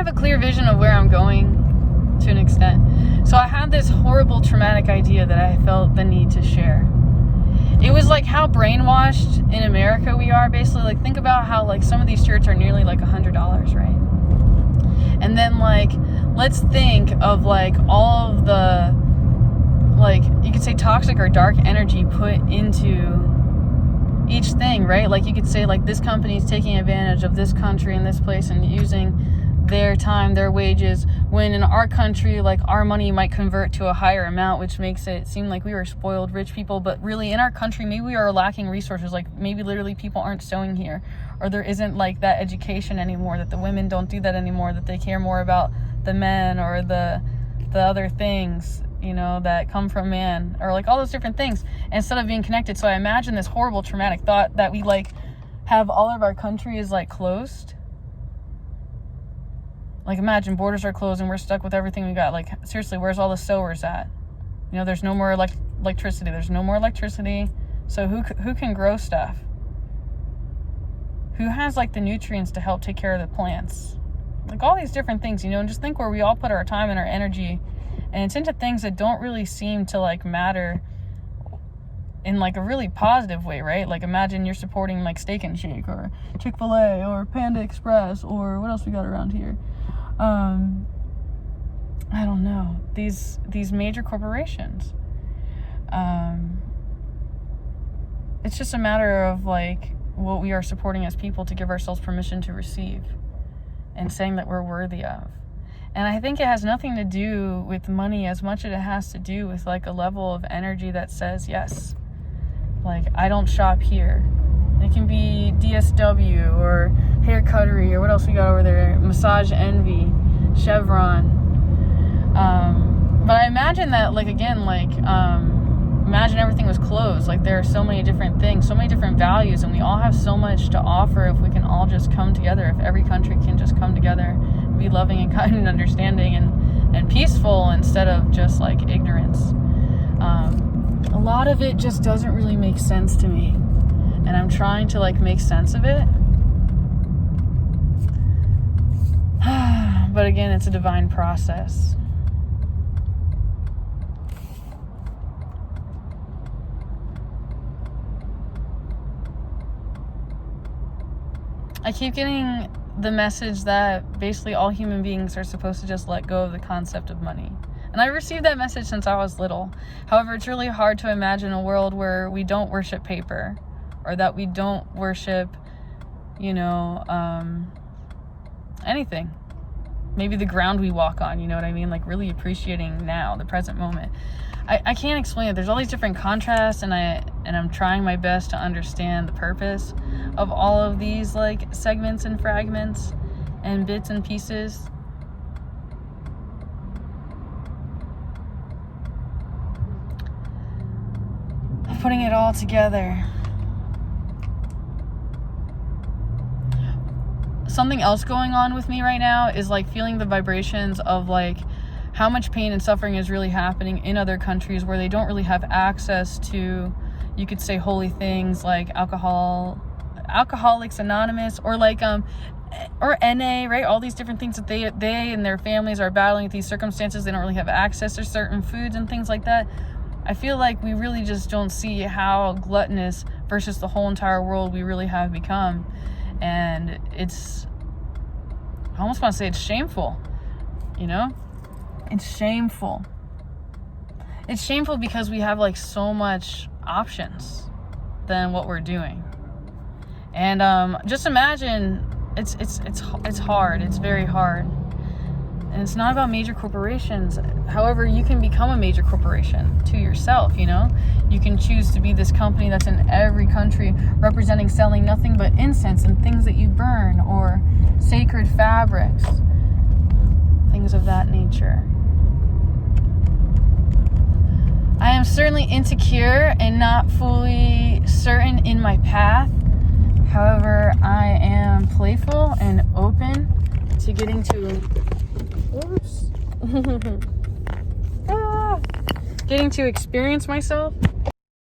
have a clear vision of where I'm going to an extent. So I had this horrible traumatic idea that I felt the need to share. It was like how brainwashed in America we are, basically. Like, think about how, like, some of these shirts are nearly like $100, right? And then, like, let's think of, like, all of the, like, you could say toxic or dark energy put into each thing, right? Like, you could say, like, this company is taking advantage of this country and this place and using their time, their wages, when in our country, like, our money might convert to a higher amount, which makes it seem like we were spoiled rich people. But really, in our country, maybe we are lacking resources. Like, maybe literally people aren't sewing here, or there isn't, like, that education anymore, that the women don't do that anymore, that they care more about the men or the other things, you know, that come from man, or like all those different things, instead of being connected. So I imagine this horrible traumatic thought that we, like, have all of our countries, like, closed. Like, imagine borders are closed and we're stuck with everything we got. Like, seriously, where's all the sewers at? You know, there's no more electricity. There's no more electricity. So who can grow stuff? Who has, like, the nutrients to help take care of the plants? Like, all these different things, you know, and just think where we all put our time and our energy, and it's into things that don't really seem to, like, matter in, like, a really positive way, right? Like, imagine you're supporting, like, Steak and Shake or Chick-fil-A or Panda Express, or what else we got around here? I don't know, these major corporations. It's just a matter of, like, what we are supporting as people to give ourselves permission to receive, and saying that we're worthy of. And I think it has nothing to do with money as much as it has to do with, like, a level of energy that says, yes, like, I don't shop here. And it can be DSW or Hair Cuttery, or what else we got over there? Massage Envy, Chevron. But I imagine that, like, again, like, imagine everything was closed. Like, there are so many different things, so many different values, and we all have so much to offer if we can all just come together, if every country can just come together and be loving and kind and understanding and peaceful, instead of just, like, ignorance. A lot of it just doesn't really make sense to me, and I'm trying to, like, make sense of it. But again, it's a divine process. I keep getting the message that basically all human beings are supposed to just let go of the concept of money. And I received that message since I was little. However, it's really hard to imagine a world where we don't worship paper, or that we don't worship, you know, anything. Maybe the ground we walk on, you know what I mean? Like, really appreciating now, the present moment. I can't explain it. There's all these different contrasts, and I'm trying my best to understand the purpose of all of these, like, segments and fragments and bits and pieces. Putting it all together. Something else going on with me right now is, like, feeling the vibrations of, like, how much pain and suffering is really happening in other countries where they don't really have access to, you could say, holy things like Alcoholics Anonymous, or like or NA, right? All these different things that they and their families are battling with these circumstances. They don't really have access to certain foods and things like that. I feel like we really just don't see how gluttonous versus the whole entire world we really have become. And it's, I almost want to say it's shameful, you know? It's shameful. It's shameful because we have, like, so much options than what we're doing. And just imagine, it's hard. It's very hard. And it's not about major corporations. However, you can become a major corporation to yourself, you know? You can choose to be this company that's in every country, representing selling nothing but incense and things that you burn, or sacred fabrics, things of that nature. I am certainly insecure and not fully certain in my path. However, I am playful and open to getting to getting to experience myself